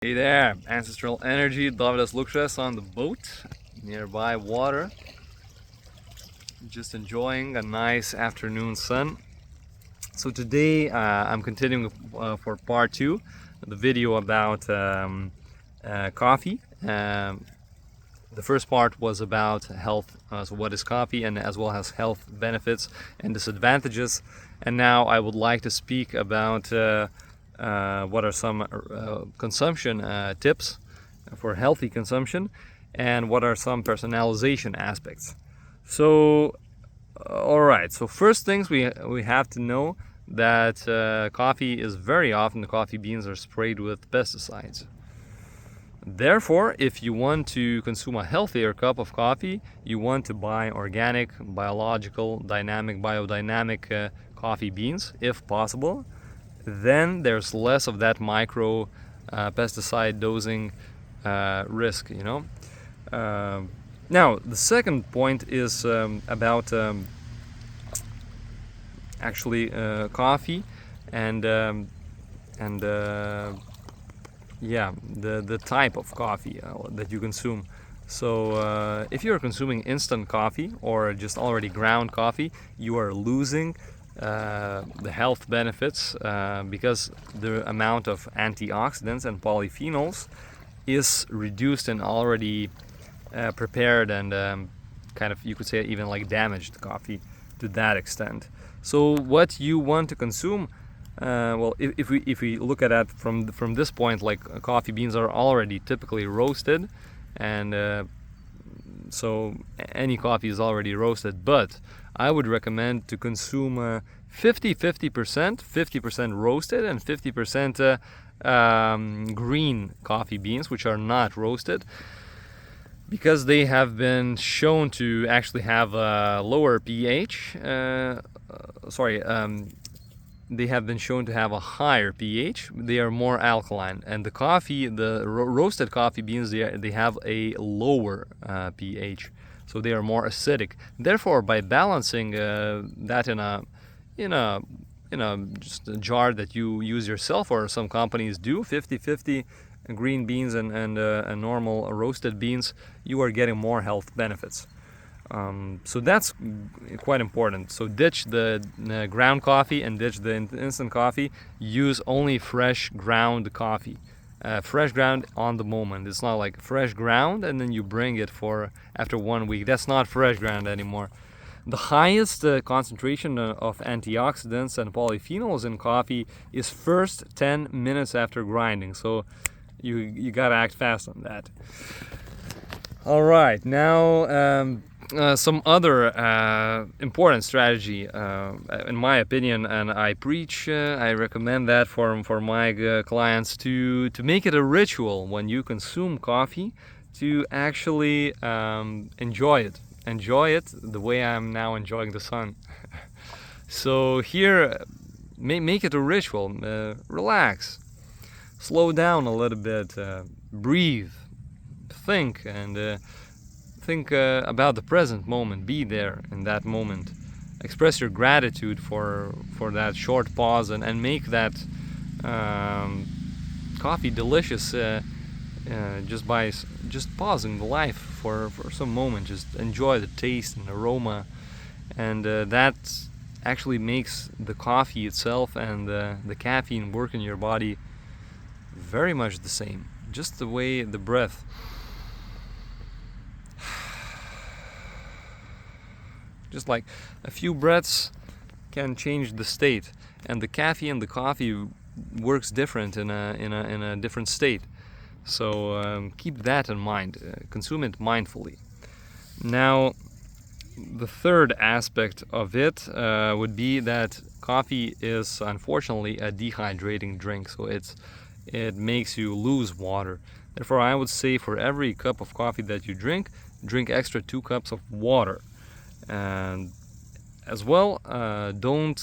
Hey there, Ancestral Energy, Dovydas Lukšas on the boat, nearby water. Just enjoying a nice afternoon sun. So today I'm continuing for part 2, the video about coffee. The first part was about health, so what is coffee, and as well as health benefits and disadvantages. And now I would like to speak about what are some consumption tips for healthy consumption, and what are some personalization aspects. So, all right. So first things we have to know that coffee is very often, the coffee beans are sprayed with pesticides. Therefore, if you want to consume a healthier cup of coffee, you want to buy organic, biological, dynamic, biodynamic coffee beans, if possible. Then there's less of that micro pesticide dosing risk, now, the second point is about coffee and the type of coffee that you consume. So if you're consuming instant coffee or just already ground coffee, you are losing the health benefits because the amount of antioxidants and polyphenols is reduced in already prepared and kind of, you could say, even like damaged coffee to that extent. So what you want to consume, well, if we look at that from this point, like coffee beans are already typically roasted, and so any coffee is already roasted, but I would recommend to consume 50% roasted and 50% green coffee beans, which are not roasted, because they have been shown to actually have a lower pH. They have been shown to have a higher pH. They are more alkaline, and the coffee, the roasted coffee beans, they have a lower pH, so they are more acidic. Therefore, by balancing that in a just a jar that you use yourself, or some companies do, 50-50 green beans and normal roasted beans, you are getting more health benefits. So that's quite important. So ditch the ground coffee and ditch the instant coffee. Use only fresh ground coffee. Fresh ground on the moment. It's not like fresh ground and then you bring it for after 1 week. That's not fresh ground anymore. The highest concentration of antioxidants and polyphenols in coffee is first 10 minutes after grinding. So you gotta act fast on that. All right, now some other important strategy, in my opinion, and I preach, I recommend that for my clients to make it a ritual when you consume coffee, to actually enjoy it the way I'm now enjoying the sun. So here, make it a ritual. Relax, slow down a little bit, breathe, think, and think about the present moment. Be there in that moment. Express your gratitude for that short pause, and make that coffee delicious just pausing the life for some moment. Just enjoy the taste and aroma, and that actually makes the coffee itself and the caffeine work in your body very much the same. Just the way the breath, just like a few breaths can change the state, and the caffeine and the coffee works different in a different state. So keep that in mind. Consume it mindfully. Now, the third aspect of it would be that coffee is unfortunately a dehydrating drink, so it makes you lose water. Therefore, I would say for every cup of coffee that you drink extra 2 cups of water. And as well, don't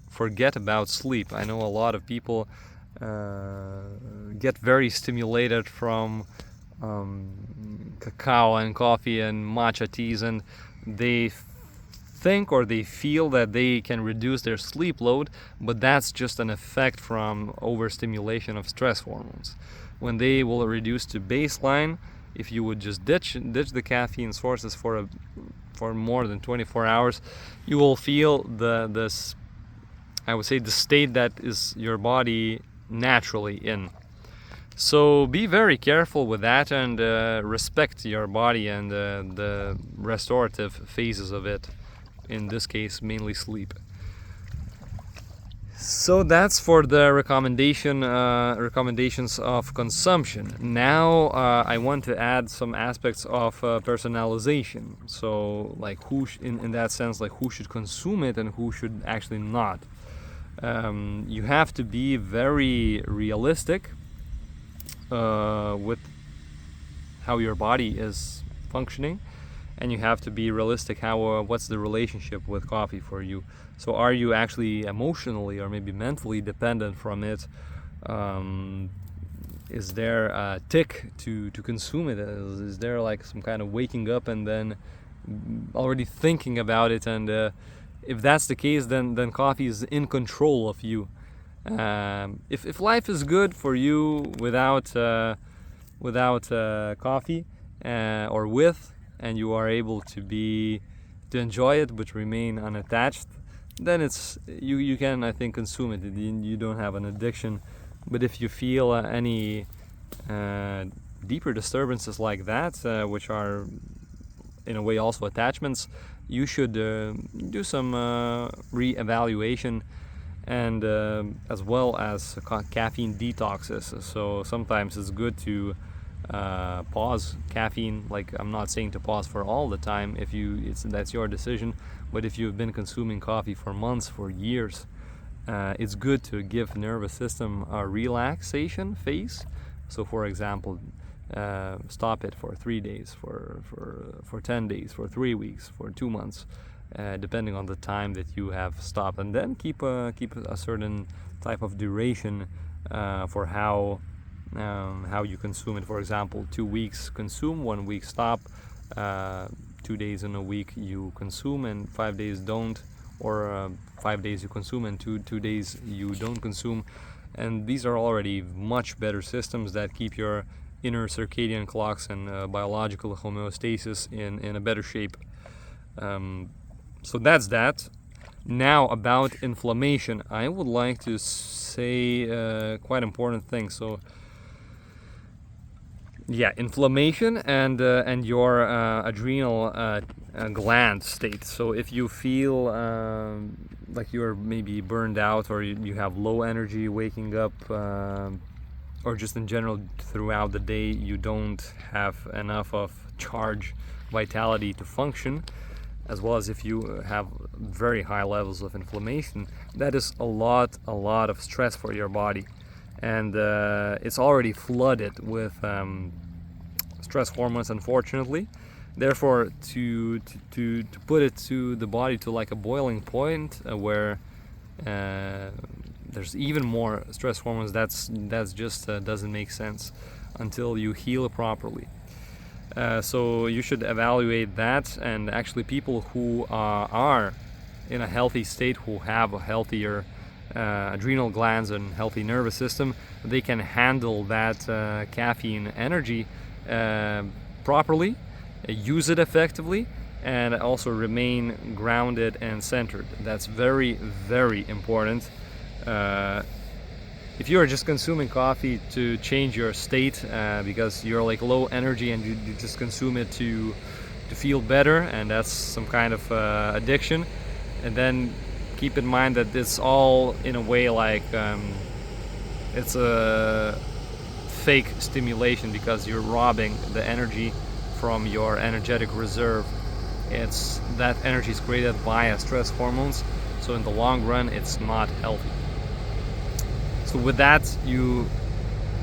forget about sleep. I know a lot of people get very stimulated from cacao and coffee and matcha teas, and they think or they feel that they can reduce their sleep load, but that's just an effect from overstimulation of stress hormones. when they will reduce to baseline, if you would just ditch the caffeine sources for more than 24 hours, you will feel this, I would say, the state that is your body naturally in. So be very careful with that, and respect your body and the restorative phases of it, in this case mainly sleep. So that's for the recommendations of consumption. Now I want to add some aspects of personalization. So like in that sense, like who should consume it and who should actually not. You have to be very realistic with how your body is functioning, and you have to be realistic what's the relationship with coffee for you. So are you actually emotionally or maybe mentally dependent from it? Is there a tick to consume it? Is there like some kind of waking up and then already thinking about it? And if that's the case, then coffee is in control of you. If life is good for you without coffee or with, and you are able to enjoy it but remain unattached, then it's you can, I think, consume it. You don't have an addiction. But if you feel any deeper disturbances like that, which are in a way also attachments, you should do some re-evaluation, and as well as caffeine detoxes. So sometimes it's good to pause caffeine. Like, I'm not saying to pause for all the time, that's your decision, but if you've been consuming coffee for months, for years, it's good to give nervous system a relaxation phase. So for example, stop it for 3 days, for 10 days, for 3 weeks, for 2 months, depending on the time that you have stopped, and then keep a certain type of duration for how you consume it. For example, 2 weeks consume, 1 week stop, 2 days in a week you consume and 5 days don't, or 5 days you consume and 2 days you don't consume. And these are already much better systems that keep your inner circadian clocks and biological homeostasis in a better shape. So that's that. Now about inflammation, I would like to say quite important thing. So yeah, inflammation and your adrenal gland state. So if you feel like you're maybe burned out, or you have low energy waking up, or just in general throughout the day you don't have enough of charge, vitality to function, as well as if you have very high levels of inflammation, that is a lot of stress for your body. And it's already flooded with stress hormones, unfortunately. Therefore, to put it to the body to like a boiling point where there's even more stress hormones, that's just doesn't make sense until you heal properly. So you should evaluate that, and actually people who are in a healthy state, who have a healthier adrenal glands and healthy nervous system, they can handle that caffeine energy properly, use it effectively, and also remain grounded and centered. That's very, very important. If you are just consuming coffee to change your state because you're like low energy and you just consume it to feel better, and that's some kind of addiction, and then keep in mind that it's all in a way like it's a fake stimulation, because you're robbing the energy from your energetic reserve. It's that energy is created via stress hormones, so in the long run it's not healthy. So with that, you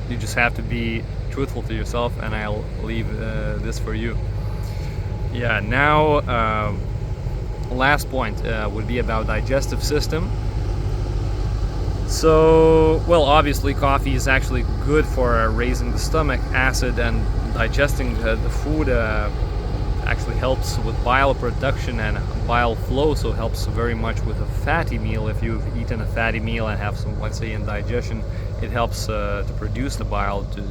just have to be truthful to yourself, and I'll leave this for you. Yeah, now last point would be about digestive system. So, well, obviously coffee is actually good for raising the stomach acid and digesting the food. Actually helps with bile production and bile flow, so helps very much with a fatty meal. If you've eaten a fatty meal and have some, let's say, indigestion it helps to produce the bile, to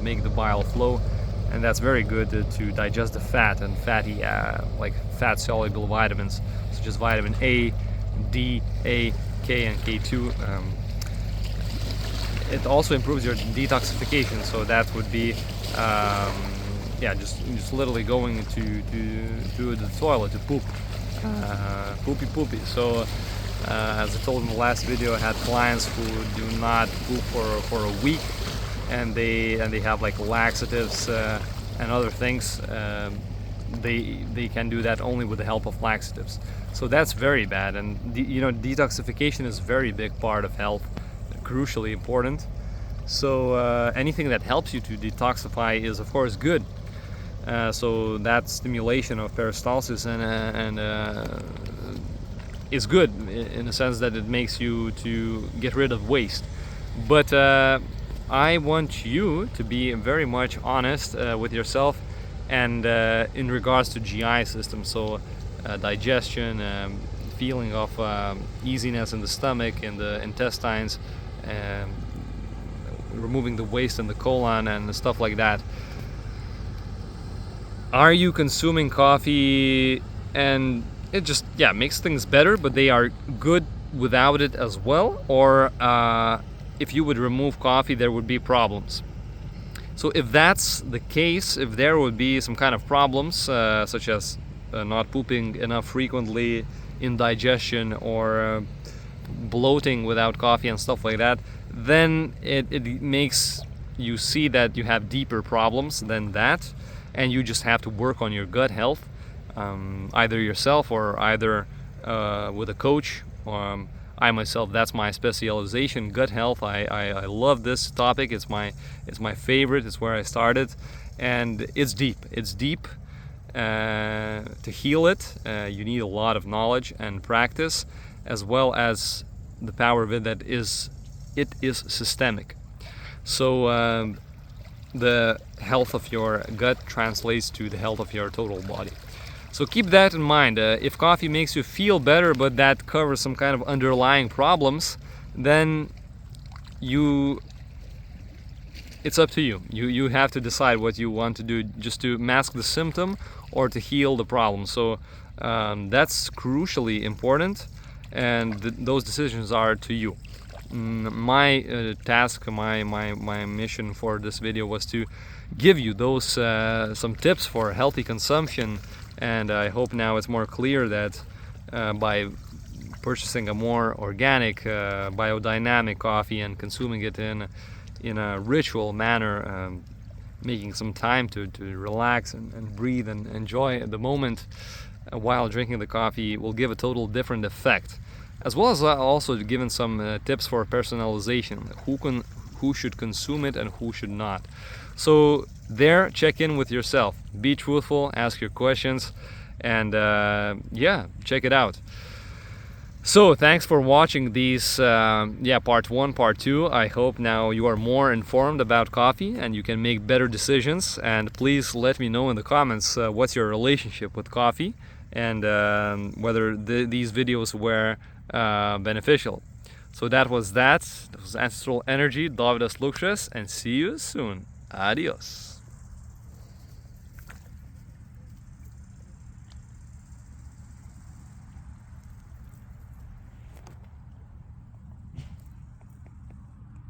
make the bile flow, and that's very good to digest the fat and fatty, like fat-soluble vitamins, such as vitamin A, D, A, K, and K2. It also improves your detoxification, so that would be yeah, just literally going to the toilet to poop, poopy. So as I told in the last video, I had clients who do not poop for a week, and they have like laxatives and other things. They can do that only with the help of laxatives. So that's very bad, and you know, detoxification is a very big part of health, crucially important. So anything that helps you to detoxify is of course good. So that stimulation of peristalsis and is good in the sense that it makes you to get rid of waste. But I want you to be very much honest with yourself and in regards to GI system, so digestion, feeling of easiness in the stomach, in the intestines, removing the waste in the colon and stuff like that. Are you consuming coffee and it just, yeah, makes things better, but they are good without it as well? Or if you would remove coffee, there would be problems? So if that's the case, if there would be some kind of problems, such as not pooping enough frequently, indigestion, or bloating without coffee and stuff like that, then it makes you see that you have deeper problems than that, and you just have to work on your gut health, either yourself or either with a coach. I myself, that's my specialization, gut health. I love this topic. It's my favorite. It's where I started, and it's deep. It's deep. To heal it, you need a lot of knowledge and practice, as well as the power of it that it is systemic. So the health of your gut translates to the health of your total body. So keep that in mind. If coffee makes you feel better, but that covers some kind of underlying problems, then it's up to you. You have to decide what you want to do, just to mask the symptom or to heal the problem. So that's crucially important, and those decisions are to you. My task, my mission for this video was to give you those some tips for healthy consumption, and I hope now it's more clear that by purchasing a more organic, biodynamic coffee and consuming it in a ritual manner, making some time to relax and breathe and enjoy the moment while drinking the coffee will give a total different effect. As well as also given some tips for personalization, who should consume it and who should not. So there, check in with yourself, be truthful, ask your questions, and yeah, check it out. So thanks for watching these part 1, part 2. I hope now you are more informed about coffee and you can make better decisions. And please let me know in the comments what's your relationship with coffee, and whether these videos were beneficial. So that was Ancestral Energy, Dovydas Lukšas, and see you soon. Adios.